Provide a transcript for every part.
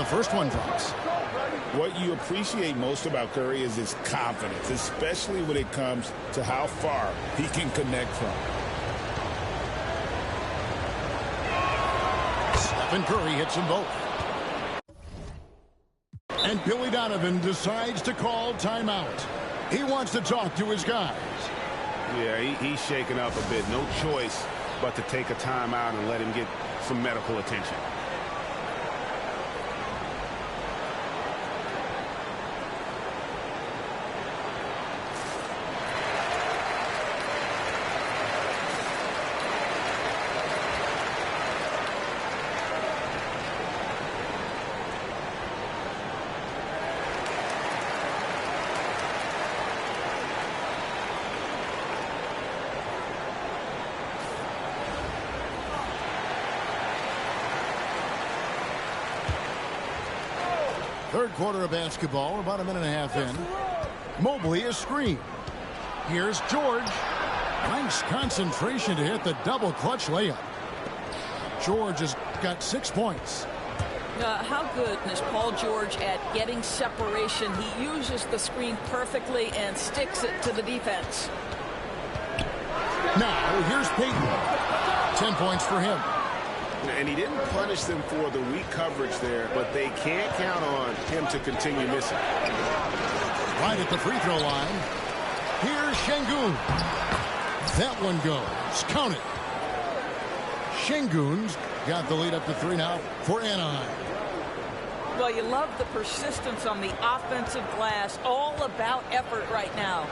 the first one drops. What you appreciate most about Curry is his confidence, especially when it comes to how far he can connect from. Stephen Curry hits them both. And Billy Donovan decides to call timeout. He wants to talk to his guys. Yeah, he's shaking up a bit. No choice but to take a timeout and let him get some medical attention. Third quarter of basketball, about a minute and a half in. Mobley is screen. Here's George. Nice concentration to hit the double clutch layup. George has got 6 points. How good is Paul George at getting separation? He uses the screen perfectly and sticks it to the defense. Now, here's Peyton. 10 points for him. And he didn't punish them for the weak coverage there, but they can't count on him to continue missing. Right at the free throw line. Here's Şengün. That one goes. Count it. Şengün's got the lead up to 3 now for Anaheim. Well, you love the persistence on the offensive glass. All about effort right now.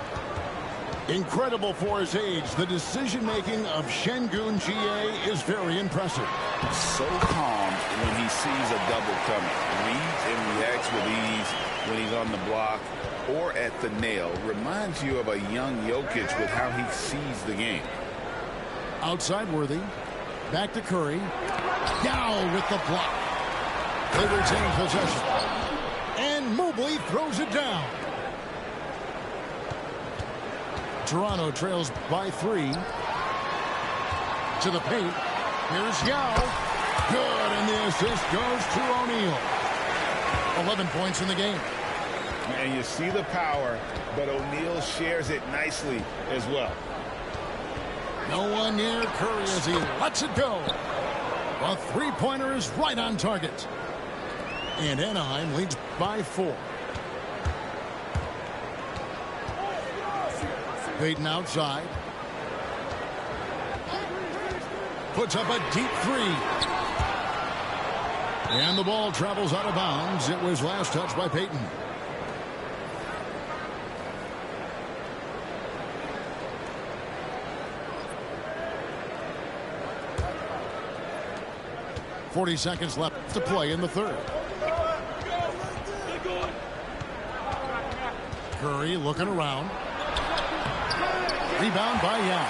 Incredible for his age. The decision-making of Şengün GA is very impressive. So calm when he sees a double coming. Reads and reacts with ease when he's on the block or at the nail. Reminds you of a young Jokic with how he sees the game. Outside Worthy. Back to Curry. Down with the block. They retain possession. And Mobley throws it down. Toronto trails by 3. To the paint. Here's Yao. Good, and the assist goes to O'Neal. 11 points in the game. And you see the power, but O'Neal shares it nicely as well. No one near Curry as he lets it go. A three-pointer is right on target. And Anaheim leads by 4. Peyton outside. Puts up a deep 3. And the ball travels out of bounds. It was last touched by Peyton. .40 seconds left to play in the third. Curry looking around. Rebound by Yao.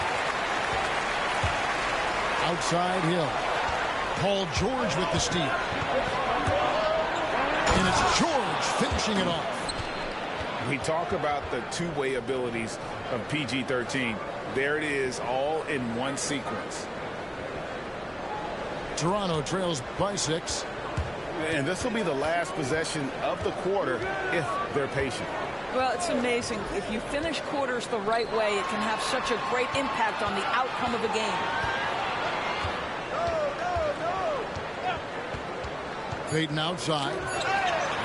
Outside Hill. Paul George with the steal. And it's George finishing it off. We talk about the two-way abilities of PG-13. There it is, all in one sequence. Toronto trails by 6. And this will be the last possession of the quarter if they're patient. Well, it's amazing. If you finish quarters the right way, it can have such a great impact on the outcome of a game. Peyton outside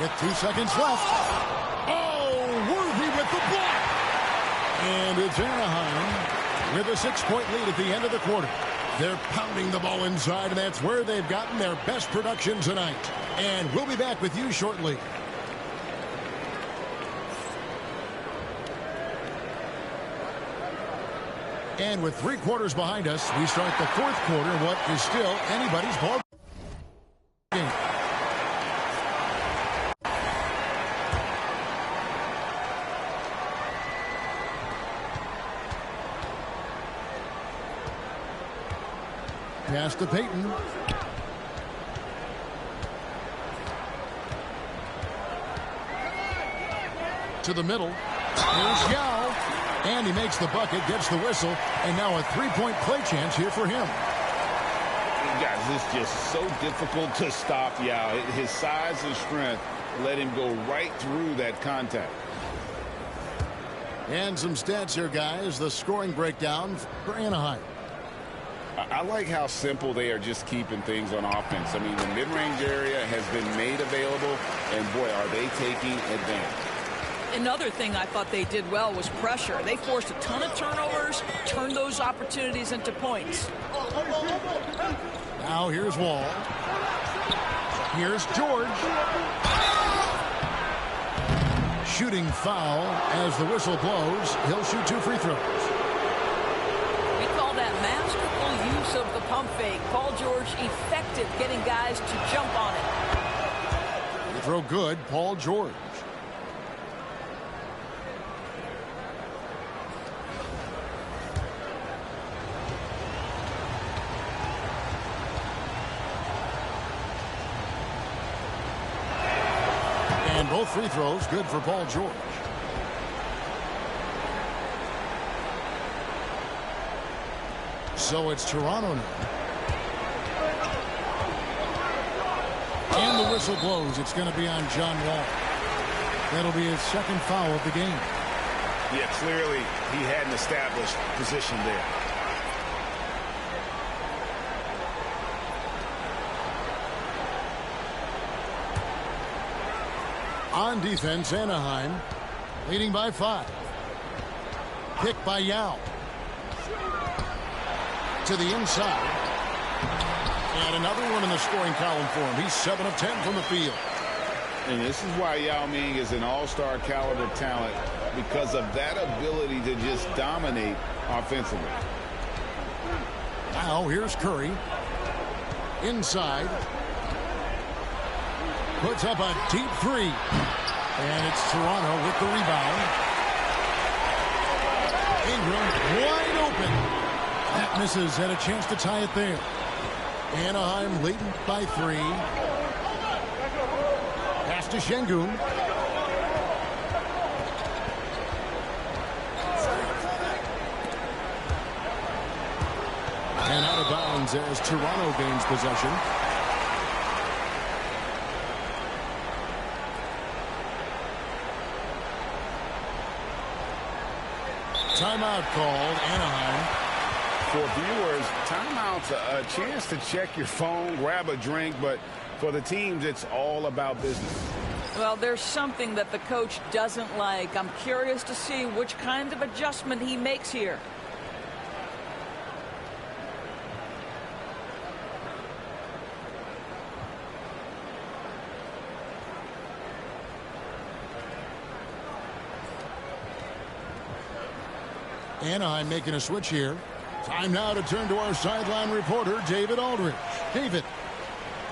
with 2 seconds left. Oh, Worthy with the block. And it's Anaheim with a 6-point lead at the end of the quarter. They're pounding the ball inside, and that's where they've gotten their best production tonight. And we'll be back with you shortly. And with 3 quarters behind us, we start the fourth quarter in what is still anybody's ball game. Pass to Peyton. To the middle. Here's Yao. And he makes the bucket, gets the whistle, and now a 3-point play chance here for him. Guys, it's just so difficult to stop Yao. His size and strength let him go right through that contact. And some stats here, guys. The scoring breakdown for Anaheim. I like how simple they are just keeping things on offense. I mean, the mid-range area has been made available, and boy, are they taking advantage. Another thing I thought they did well was pressure. They forced a ton of turnovers, turned those opportunities into points. Now here's Wall. Here's George. Shooting foul as the whistle blows. He'll shoot 2 free throws. We call that masterful use of the pump fake. Paul George effective getting guys to jump on it. Free throw good, Paul George. And both free throws good for Paul George. So it's Toronto now. And the whistle blows. It's going to be on John Wall. That'll be his second foul of the game. Yeah, clearly he had an established position there. On defense, Anaheim leading by 5. Pick by Yao. To the inside. And another one in the scoring column for him. He's 7 of 10 from the field. And this is why Yao Ming is an all-star caliber talent, because of that ability to just dominate offensively. Now here's Curry. Inside. Puts up a deep 3. And it's Toronto with the rebound. Ingram wide open. That misses. Had a chance to tie it there. Anaheim leading by 3. Pass to Şengün. And out of bounds as Toronto gains possession. Timeout called, Anaheim. For viewers, timeout's a chance to check your phone, grab a drink, but for the teams, it's all about business. Well, there's something that the coach doesn't like. I'm curious to see which kind of adjustment he makes here. Anaheim making a switch here. Time now to turn to our sideline reporter, David Aldridge. David.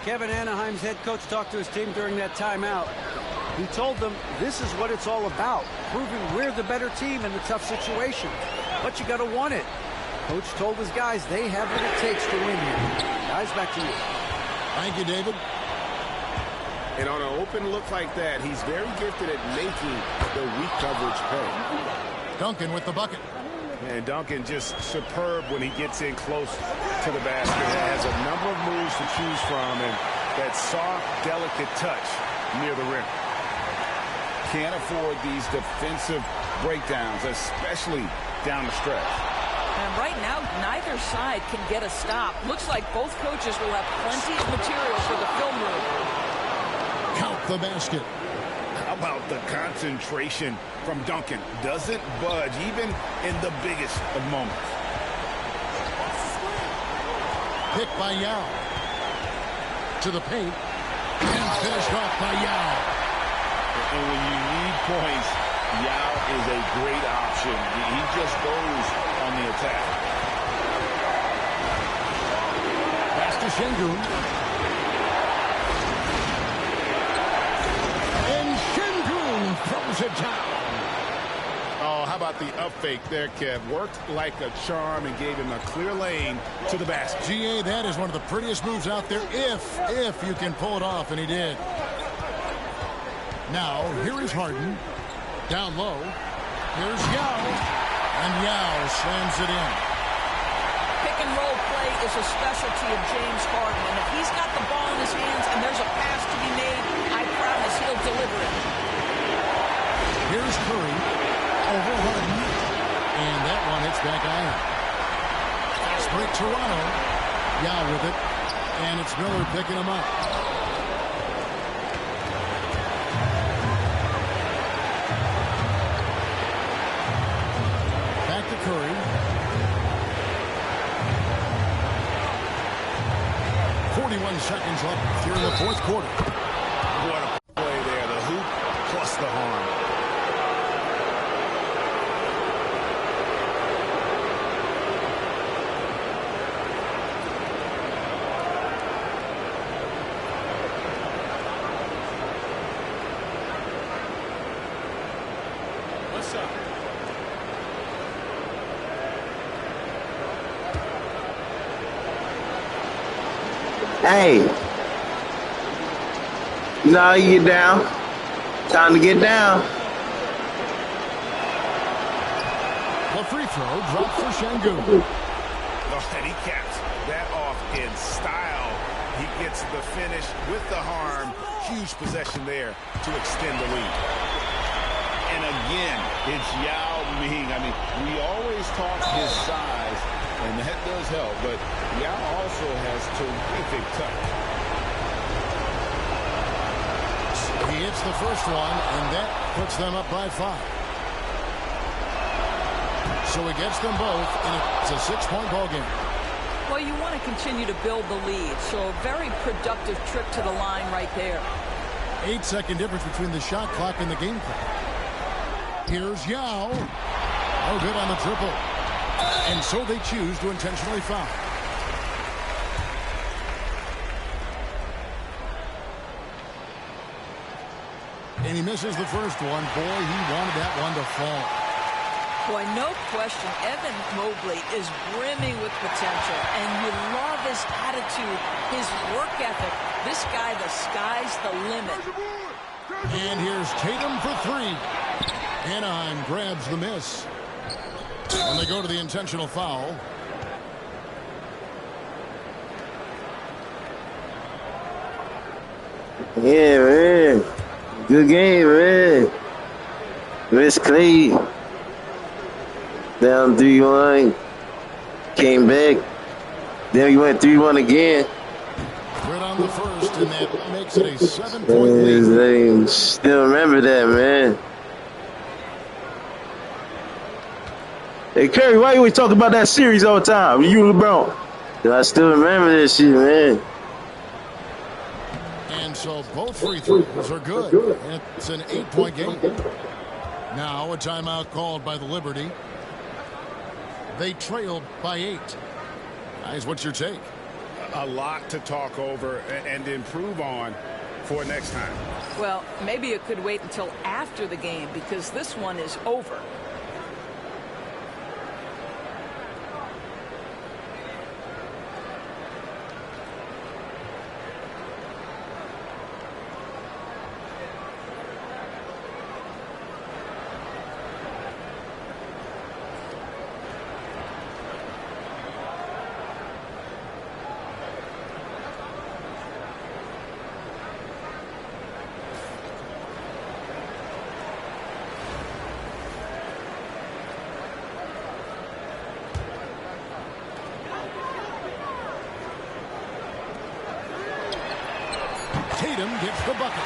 Kevin, Anaheim's head coach talked to his team during that timeout. He told them this is what it's all about, proving we're the better team in the tough situation. But you got to want it. Coach told his guys they have what it takes to win here. Guys, back to you. Thank you, David. And on an open look like that, he's very gifted at making the weak coverage pay. Duncan with the bucket. And Duncan just superb when he gets in close to the basket. Has a number of moves to choose from, and that soft, delicate touch near the rim. Can't afford these defensive breakdowns, especially down the stretch. And right now, neither side can get a stop. Looks like both coaches will have plenty of material for the film room. Count the basket. How about the concentration from Duncan? Doesn't budge even in the biggest of moments. Pick by Yao. To the paint. And finished off by Yao. And when you need points, Yao is a great option. He just goes on the attack. Pass to Şengün. Throws it down. Oh, how about the up fake there, Kev? Worked like a charm and gave him a clear lane to the basket. GA, that is one of the prettiest moves out there, if you can pull it off, and he did. Now, here is Harden. Down low. Here's Yao. And Yao slams it in. Pick roll play is a specialty of James Harden, and if he's got the ball in his hands and there's a pass to be made, I promise he'll deliver it. Here's Curry over Harden, and that one hits back iron. Fast break Toronto. Yao with it, and it's Miller picking him up. Back to Curry. 41 seconds left here in the fourth quarter. What a play there. The hoop plus the harm. What's up? Hey, you know how you get down? Time to get down. The free throw dropped for Şengün. Oh, and he caps that off in style. He gets the finish with the harm. Huge possession there to extend the lead. And again, it's Yao Ming. I mean, we always talk his size, and that does help, but Yao also has terrific touch. He hits the first one, and that puts them up by 5. So he gets them both, and it's a 6-point ball game. Well, you want to continue to build the lead, so a very productive trip to the line right there. 8-second difference between the shot clock and the game clock. Here's Yao. No good on the triple. And so they choose to intentionally foul. And he misses the first one. Boy, he wanted that one to fall. Boy, no question, Evan Mobley is brimming with potential, and you love his attitude, his work ethic. This guy, the sky's the limit. And here's Tatum for 3. Anaheim grabs the miss. And they go to the intentional foul. Yeah, man. Good game, man. Miss Clay. Down 3-1. Came back. Then we went 3-1 again. Good on the first, and that makes it a 7-point lead. I still remember that, man. Hey, Curry, why you always talk about that series all the time? You and LeBron. I still remember that shit, man. And so both free throws are good. It's an 8-point game. Now a timeout called by the Liberty. They trailed by 8. Guys, what's your take? A lot to talk over and improve on for next time. Well, maybe it could wait until after the game because this one is over. Tatum gets the bucket.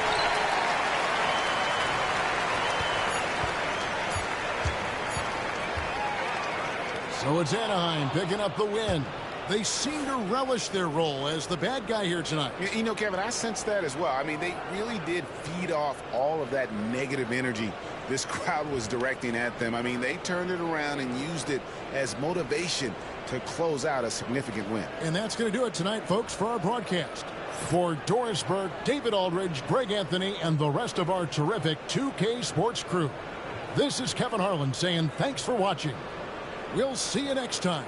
So it's Anaheim picking up the win. They seem to relish their role as the bad guy here tonight. You know, Kevin, I sense that as well. I mean, they really did feed off all of that negative energy this crowd was directing at them. I mean, they turned it around and used it as motivation to close out a significant win. And that's going to do it tonight, folks, for our broadcast. For Doris Burke, David Aldridge, Greg Anthony, and the rest of our terrific 2K Sports crew, this is Kevin Harlan saying thanks for watching. We'll see you next time.